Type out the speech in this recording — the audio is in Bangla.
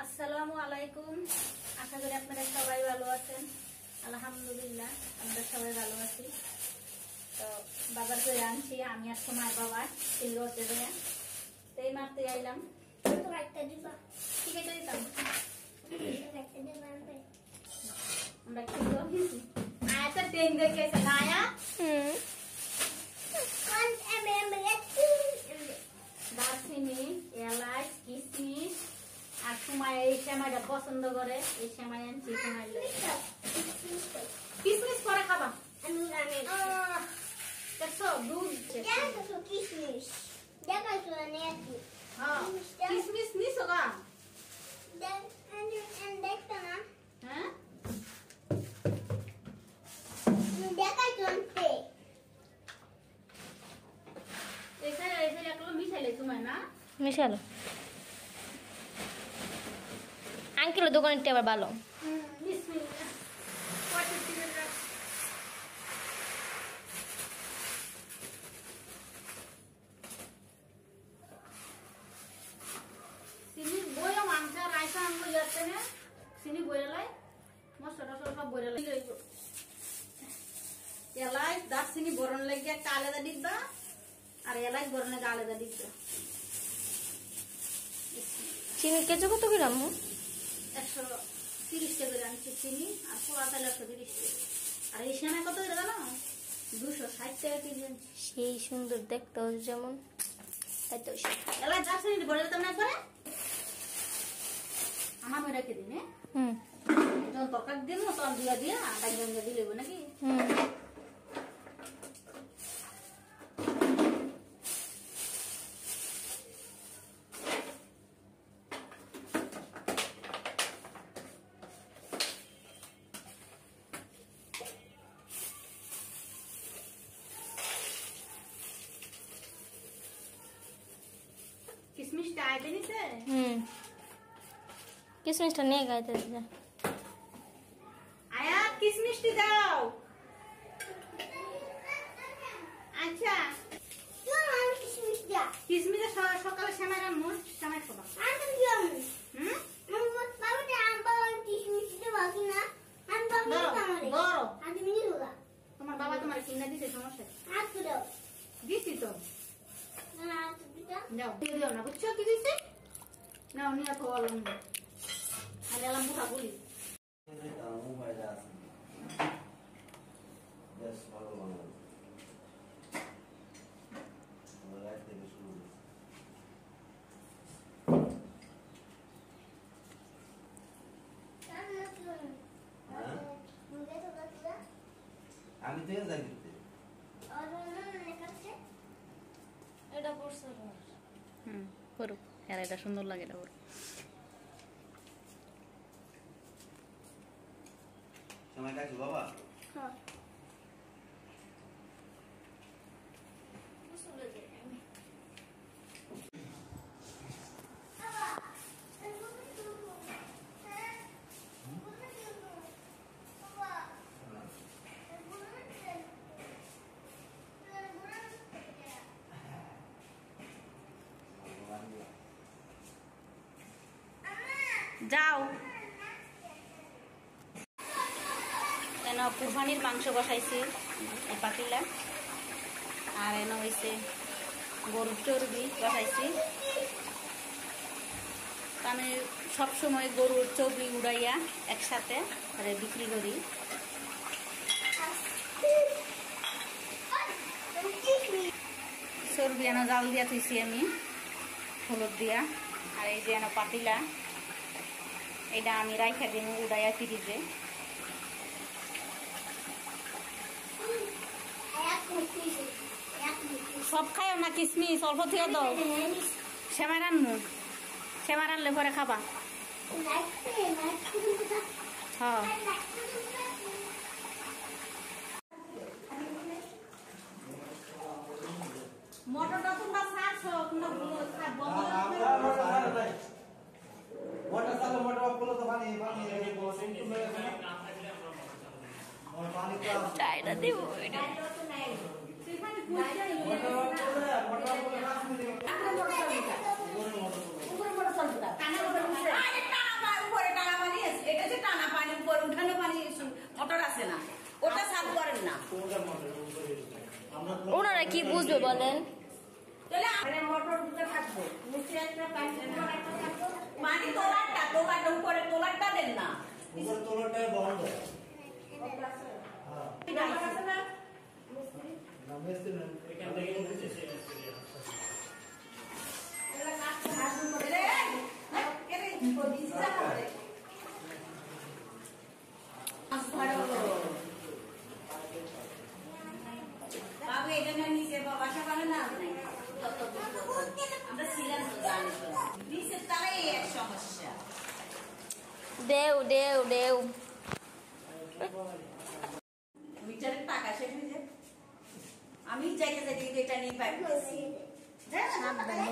আসসালামু আলাইকুম। আশা করি আপনারা সবাই ভালো আছেন। আলহামদুলিল্লাহ আমরা সবাই ভালো আছি। তো বাজার করে আনছি আমি আর তোমার বাবা সিলগড়তে দেয়া, তো এই মারতে আইলাম। ঠিক আছে দিতাম আমরা কিলো আয়াতের ট্রেন দেখেছে না আয়া দারচিনি, এলাচ, কিশমিশ আর সময় এই সেমাইটা পছন্দ করে, এই সেমাই আনছি। সময় কিশমিশ করে খাবা দেখছো দুধ কিশমিশ কিশমিশ নিছো গা দেখতো না। হ্যাঁ দেখাই চলতে এখানে এখানে একলো মিশাইলে তোমায় না মিশালো আঙ্কেলের দোকানটা আবার ভালো। চিনি বইও মাংস রাইসা আনবো যাচ্ছে না, চিনি বইলাই মশলা টসলা সব বইলাই এলাই দারচিনি বরণ লাগে একটা আলাদা ডিব্বা আর এলাই বরণ লাগে আলাদা ডিব্বা। চিনি কেজি কত গ্রাম? 130 টাকা আনছি চিনি আর পোড়া তেল 130 টাকা। আর এই সেমাই কত করে জানো? 260 টাকা কেজি। সেই সুন্দর দেখতে যেমন এত এলাই দারচিনি বড় দিতাম না করে আমার মেয়ে রেখে দিন। যখন তরকারি দিন তখন দিয়া দিয়া ডাই জঙ্গে দিলে নাকি কিশমিশটা আইতে নিছে। কিশমিশটা নিয়ে গাইতে আয়া কিশমিশটি দাও। আচ্ছা কিশমিশ সকালে সেমাই রান্না সেমাই খাবা। তোমার বাবা তোমার কিনা দিছে সমস্যা দিছি তো যাও দিও না বুঝছো কি দিছে নাও নিয়ে তো আলম আলে আলম বুড়া বলি আমি তো যাই করতে এটা পড়ছে করুক হ্যাঁ এটা সুন্দর লাগে এটা করুক। সময় কাছে বাবা যাও কেন কুরবানির মাংস বসাইছি এই পাতিলা আর এনে হয়েছে গরুর চর্বি বসাইছি। আমি সবসময় গরুর চর্বি উড়াইয়া একসাথে বিক্রি করি। চর্বি এনে জাল দিয়া থইছি আমি হলুদ দিয়া। আর এই যে এনে পাতিলা এটা আমি রাইখা দিই উড়াইয়া ফ্রিজে। সব খাইও না কিশমিশ অল্প থেকে দাও। সেমাই রান্নু সেমাই রানলে পরে খাবা। হ্যাঁ মোটরটা তোমরা ছাড়ছো मोटर चालू मोटर ऑफ बोलो तो पानी पानी पानी का চাইটা দেব এটা मोटर ऑफ बोलो मोटर ऑफ बोलो বুঝবে বলেন? তাহলে আরে মোটর দুটো থাকবে নিচে একটা পাইপ একটা থাকবে মানে তোলাটা উপরে তোলাটা দেন না উপরে তোলাটা বন্ধ নাম্বার আছে না না মিস্ত্রি না এখান থেকে বুঝেছে এলা কাটতে হাত করে রে কেরে দিছি না করে আসবাড়ো বাবু এখানে নিচে বাসা বানা না আমরা ছিলাম তো জানি তো নিচে তারাই এক সমস্যা দেও দেও দেও মিটারের টাকা শেষ হয়ে যায় আমি যাইতে যাইতে এটা নিয়ে পাইছি হ্যাঁ সাবধানে